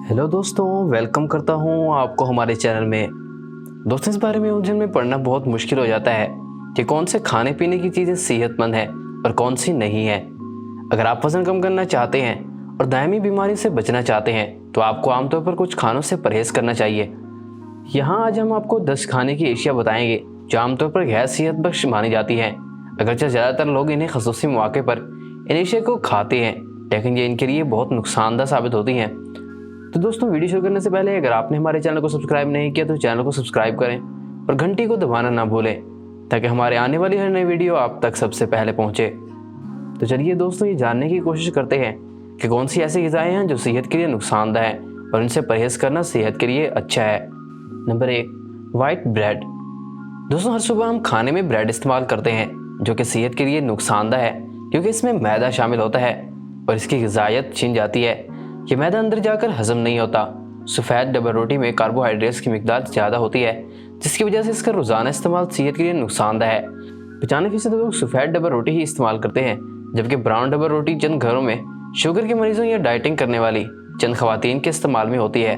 Hello दोस्तों, welcome करता हूँ आपको हमारे चैनल में। दोस्तों, इस बारे में उलझन में पढ़ना बहुत मुश्किल हो जाता है कि कौन से खाने पीने की चीज़ें सेहतमंद हैं और कौन सी नहीं है। अगर आप वजन कम करना चाहते हैं और दायमी बीमारी से बचना चाहते हैं तो आपको आमतौर पर कुछ खानों से परहेज करना चाहिए। यहाँ आज हम आपको 10 खाने की एशिया बताएंगे जो आमतौर पर गैर सेहत बख्श मानी जाती हैं। अगरचे ज़्यादातर लोग इन्हें खसूसी मौके पर इन एशिया को खाते हैं, लेकिन ये इनके लिए बहुत नुकसानदा साबित होती हैं। तो दोस्तों, वीडियो शुरू करने से पहले अगर आपने हमारे चैनल को सब्सक्राइब नहीं किया तो चैनल को सब्सक्राइब करें और घंटी को दबाना ना भूलें ताकि हमारे आने वाली हर नई वीडियो आप तक सबसे पहले पहुंचे। तो चलिए दोस्तों, ये जानने की कोशिश करते हैं कि कौन सी ऐसी ग़िज़ाएं हैं जो सेहत के लिए नुकसानदेह है और इनसे परहेज करना सेहत के लिए अच्छा है। Number 1, white bread. दोस्तों, हर सुबह हम खाने में ब्रेड इस्तेमाल करते हैं जो कि सेहत के लिए नुकसानदेह है क्योंकि इसमें मैदा शामिल होता है और इसकी ग़िज़ायत छिन जाती है। ये मैदा अंदर जाकर हजम नहीं होता। सफ़ेद डबल रोटी में कार्बोहाइड्रेट्स की मिकदार ज़्यादा होती है जिसकी वजह से इसका रोज़ाना इस्तेमाल सेहत के लिए नुकसानदेह है। 95% लोग सफ़ेद डबल रोटी ही इस्तेमाल करते हैं, जबकि ब्राउन डबल रोटी चंद घरों में शुगर के मरीजों या डाइटिंग करने वाली चंद खवातीन के इस्तेमाल में होती है।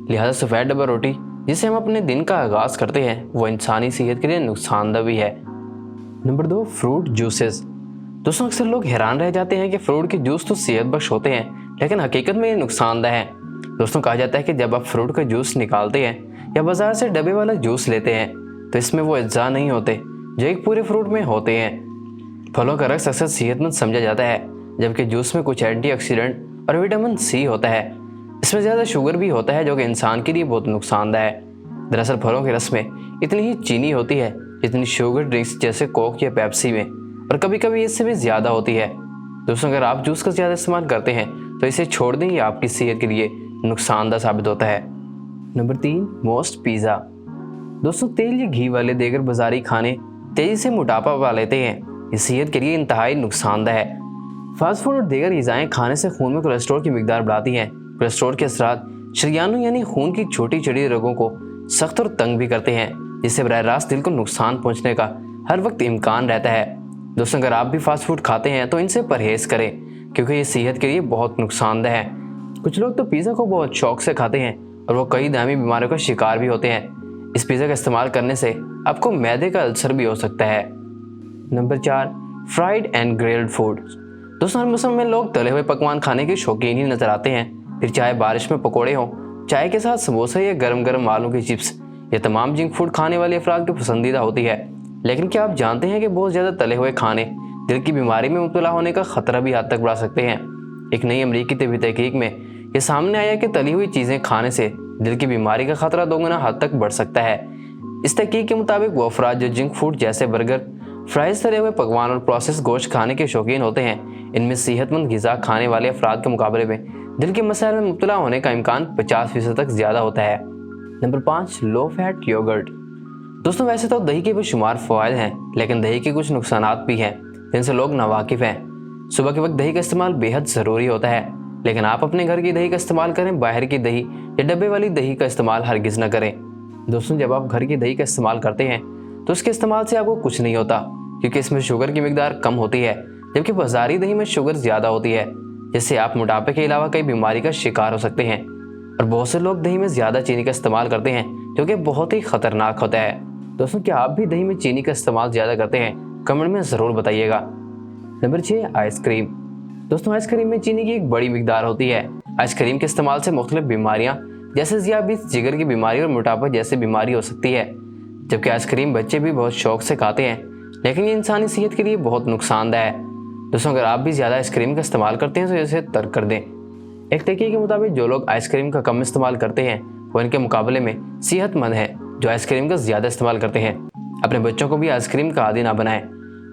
लिहाजा सफ़ेद डबल रोटी जिससे हम अपने दिन का आगाज़ करते हैं वो इंसानी सेहत के लिए नुकसानदेह भी है। Number 2, fruit juices. दोस्तों, अक्सर लोग हैरान रह जाते हैं कि फ्रूट के जूस तो सेहत बख्श होते हैं लेकिन हकीकत में ये नुकसानदेह है। दोस्तों, कहा जाता है कि जब आप फ्रूट का जूस निकालते हैं या बाजार से डब्बे वाला जूस लेते हैं तो इसमें वो अज्जा नहीं होते जो एक पूरे फ्रूट में होते हैं। फलों का रस अक्सर सेहतमंद समझा जाता है जबकि जूस में कुछ एंटीऑक्सीडेंट और विटामिन सी होता है। इसमें ज़्यादा शुगर भी होता है जो कि इंसान के लिए बहुत नुकसानदेह है। दरअसल फलों के रस में इतनी ही चीनी होती है जितनी शुगर ड्रिंक्स जैसे कोक या पेप्सी में, और कभी कभी इससे भी ज़्यादा होती है। दोस्तों, अगर आप जूस का ज़्यादा इस्तेमाल करते हैं तो इसे छोड़ दें, ये आपकी सेहत के लिए नुकसानदेह साबित होता है। Number 3, most pizza. दोस्तों, तेल या घी वाले देगर बाजारी खाने तेज़ी से मोटापा पा लेते हैं। ये सेहत के लिए इंतहाई नुकसानदेह है। फास्ट फूड और देगर ग़िज़ाएं खाने से खून में कोलेस्ट्रॉल की मिकदार बढ़ाती हैं। कोलेस्ट्रॉल के असरात शरीयानों यानी खून की छोटी छोटी रगों को सख्त और तंग भी करते हैं, जिससे बराह रास्त दिल को नुकसान पहुँचने का हर वक्त इम्कान रहता है। दोस्तों, अगर आप भी फास्ट फूड खाते हैं तो इनसे परहेज़ करें क्योंकि ये सेहत के लिए बहुत नुकसानदेह है। कुछ लोग तो पिज़्ज़ा को बहुत शौक से खाते हैं और वो कई दामी बीमारियों का शिकार भी होते हैं। इस पिज़्ज़ा का इस्तेमाल करने से आपको मैदे का अल्सर भी हो सकता है। Number 4, fried and grilled food. दोस्तों, हर मौसम में लोग तले हुए पकवान खाने के शौकीन ही नजर आते हैं। फिर चाहे बारिश में पकौड़े हों, चाय के साथ समोसे या गर्म गर्म आलू की चिप्स, ये तमाम जंक फूड खाने वाले अफराद की पसंदीदा होती है। लेकिन क्या आप जानते हैं कि बहुत ज़्यादा तले हुए खाने दिल की बीमारी में मुब्तला होने का खतरा भी हद तक बढ़ा सकते हैं। एक नई अमरीकी तिब्बी तहकीक में ये सामने आया कि तली हुई चीज़ें खाने से दिल की बीमारी का खतरा 2 गुना हद तक बढ़ सकता है। इस तहकीक के मुताबिक वो अफराद जो जंक फूड जैसे बर्गर, फ्राइज, तले हुए पकवान और प्रोसेस गोश्त खाने के शौकीन होते हैं, इनमें सेहतमंद ग़िज़ा खाने वाले अफराद के मुकाबले में दिल के मसाइल में मुब्तला होने का इम्कान 50% तक ज़्यादा होता है। Number 5, low fat yoghurt. दोस्तों, वैसे तो दही के बेशुमार फ़वाइद हैं लेकिन दही के कुछ नुकसानात भी हैं जिनसे लोग नावाकिफ़ हैं। सुबह के वक्त दही का इस्तेमाल बेहद ज़रूरी होता है, लेकिन आप अपने घर की दही का इस्तेमाल करें, बाहर की दही या डब्बे वाली दही का इस्तेमाल हरगिज़ न करें। दोस्तों, जब आप घर की दही का इस्तेमाल करते हैं तो उसके इस्तेमाल से आपको कुछ नहीं होता क्योंकि इसमें शुगर की मिकदार कम होती है, जबकि बाजारी दही में शुगर ज़्यादा होती है जिससे आप मोटापे के अलावा कई बीमारी का शिकार हो सकते हैं। और बहुत से लोग दही में ज़्यादा चीनी का इस्तेमाल करते हैं जो कि बहुत ही ख़तरनाक होता है। दोस्तों, क्या आप भी दही में चीनी का इस्तेमाल ज़्यादा करते हैं? कमेंट में ज़रूर बताइएगा। Number 6, ice cream. दोस्तों, आइसक्रीम में चीनी की एक बड़ी मिकदार होती है। आइसक्रीम के इस्तेमाल से मुख्तलिफ बीमारियां जैसे ज़ियाबीत, जिगर की बीमारी और मोटापा जैसी बीमारी हो सकती है। जबकि आइसक्रीम बच्चे भी बहुत शौक से खाते हैं, लेकिन ये इंसानी सेहत के लिए बहुत नुकसानदेह है। दोस्तों, अगर आप भी ज़्यादा आइसक्रीम का इस्तेमाल करते हैं तो इसे तर्क कर दें। एक तहकीक के मुताबिक जो लोग आइसक्रीम का कम इस्तेमाल करते हैं वो इनके मुकाबले में सेहतमंद हैं जो आइसक्रीम का ज़्यादा इस्तेमाल करते हैं। अपने बच्चों को भी आइसक्रीम का आदी ना बनाएं।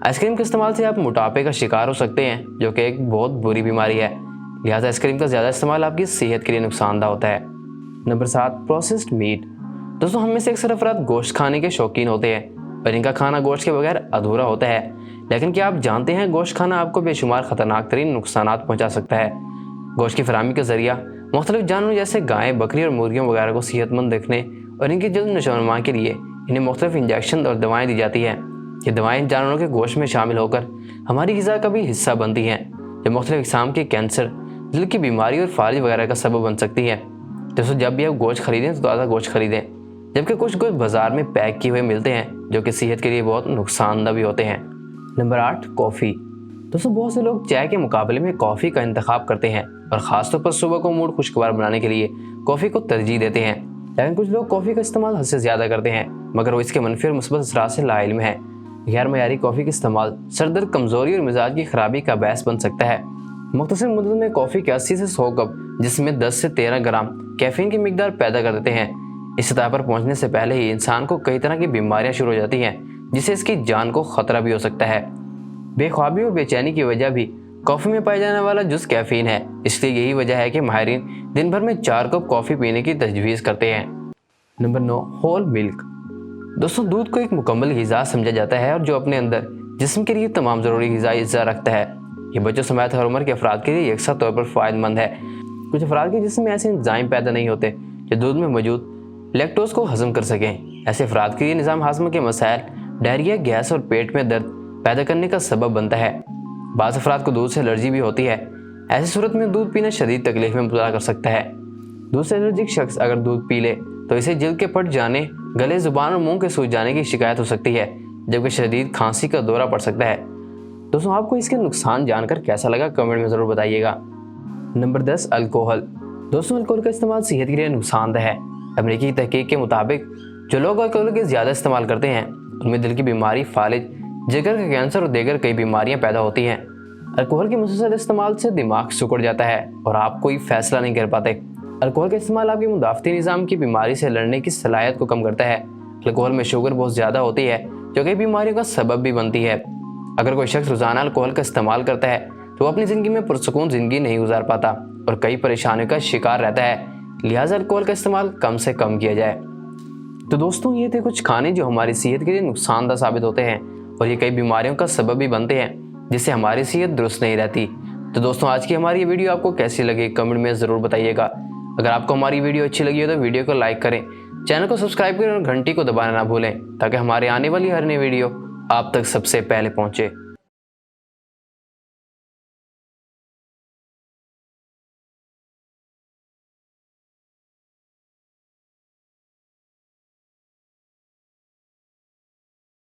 आइसक्रीम के इस्तेमाल से आप मोटापे का शिकार हो सकते हैं जो कि एक बहुत बुरी बीमारी है। लिहाजा आइसक्रीम का ज़्यादा इस्तेमाल आपकी सेहत के लिए नुकसानदेह होता है। Number 7, processed meat. दोस्तों, हम में से अक्सर अफराद गोश्त खाने के शौकीन होते हैं और इनका खाना गोश्त के बगैर अधूरा होता है। लेकिन क्या आप जानते हैं गोश्त खाना आपको बेशुमार ख़तरनाक तरीन नुकसानात पहुँचा सकता है। गोश्त की फराहमी का जरिया मुख्तलिफ जानवरों जैसे गाय, बकरी और मुर्गियों वगैरह को सेहतमंद रखने और इनकी जल्द नशोनुमा के लिए इन्हें मुख्तलिफ इंजेक्शन और दवाएँ दी जाती है। ये दवाएं जानवरों के गोश्त में शामिल होकर हमारी ग़िज़ा का भी हिस्सा बनती हैं जो मुख्तलिफ किस्म के कैंसर, दिल की बीमारी और फालिज वगैरह का सबब बन सकती है। दोस्तों जब भी आप गोश्त खरीदें तो ताज़ा गोश्त खरीदें, जबकि कुछ गोश्त बाजार में पैक किए हुए मिलते हैं जो कि सेहत के लिए बहुत नुकसानदेह भी होते हैं। Number 8, coffee. दोस्तों बहुत से लोग चाय के मुकाबले में कॉफ़ी का इंतखाब करते हैं और ख़ासतौर पर सुबह को मूड खुशगवार बनाने के लिए कॉफ़ी को तरजीह देते हैं। लेकिन कुछ लोग कॉफ़ी का इस्तेमाल हद से ज़्यादा करते हैं, मगर वो इसके मनफी और मुस्बत असरात से लाइल्म है। गैर मयारी कॉफ़ी का इस्तेमाल सर दर्द, कमज़ोरी और मिजाज की खराबी का बायस बन सकता है। मुख्तसर मुद्दत में कॉफ़ी के 80 से 100 कप, जिसमें 10 से 13 ग्राम कैफीन की मिकदार पैदा कर देते हैं। इस सतह पर पहुंचने से पहले ही इंसान को कई तरह की बीमारियां शुरू हो जाती हैं, जिससे इसकी जान को खतरा भी हो सकता है। बेख्वाबी और बेचैनी की वजह भी कॉफ़ी में पाया जाने वाला जुज़ कैफीन है। इसलिए यही वजह है कि माहिरीन दिन भर में 4 कप कॉफ़ी पीने की तजवीज़ करते हैं। Number 9, whole milk. दोस्तों दूध को एक मुकम्मल ग़िज़ा समझा जाता है और जो अपने अंदर जिस्म के लिए तमाम ज़रूरी ग़िज़ाई अज्जा रखता है। ये बच्चों समेत हर उम्र के अफराद के लिए यकसा तौर पर फ़ायदेमंद है। कुछ अफराद के जिस्म में ऐसे एंजाइम पैदा नहीं होते जो दूध में मौजूद लैक्टोज को हज़म कर सकें। ऐसे अफराद के लिए निज़ाम हाज़मा के मसाइल डायरिया, गैस और पेट में दर्द पैदा करने का सबब बनता है। बाज़ अफराद को दूध से एलर्जी भी होती है। ऐसी सूरत में दूध पीना शदीद तकलीफ में मुब्तला कर सकता है। दूध से एलर्जिक शख्स अगर दूध पी ले तो इसे जिल्द के फट जाने, गले, ज़ुबान और मुंह के सूज जाने की शिकायत हो सकती है, जबकि शदीद खांसी का दौरा पड़ सकता है। दोस्तों आपको इसके नुकसान जानकर कैसा लगा कमेंट में ज़रूर बताइएगा। Number 10, alcohol. दोस्तों अल्कोहल का इस्तेमाल सेहत के लिए नुकसानदेह है। अमेरिकी तहकीक के मुताबिक जो लोग अल्कोहल के ज़्यादा इस्तेमाल करते हैं उनमें दिल की बीमारी, फालिज, जिगर का कैंसर और दीगर कई बीमारियां पैदा होती हैं। अल्कोहल के मुसलसल इस्तेमाल से दिमाग सिकुड़ जाता है और आप कोई फैसला नहीं कर पाते। अल्कोहल का इस्तेमाल आपके मुदाफ़ती निज़ाम की बीमारी से लड़ने की सलाहियत को कम करता है। अल्कोहल में शुगर बहुत ज़्यादा होती है जो कई बीमारियों का सबब भी बनती है। अगर कोई शख्स रोज़ाना अल्कोहल का इस्तेमाल करता है तो वो अपनी ज़िंदगी में पुरसुकून ज़िंदगी नहीं गुजार पाता और कई परेशानियों का शिकार रहता है। लिहाजा अल्कोहल का इस्तेमाल कम से कम किया जाए। तो दोस्तों ये थे कुछ खाने जो हमारी सेहत के लिए नुकसानदेह साबित होते हैं और ये कई बीमारियों का सबब भी बनते हैं, जिससे हमारी सेहत दुरुस्त नहीं रहती। तो दोस्तों आज की हमारी ये वीडियो आपको कैसी लगी कमेंट में ज़रूर बताइएगा। अगर आपको हमारी वीडियो अच्छी लगी हो तो वीडियो को लाइक करें, चैनल को सब्सक्राइब करें और घंटी को दबाना ना भूलें ताकि हमारे आने वाली हर नई वीडियो आप तक सबसे पहले पहुँचे।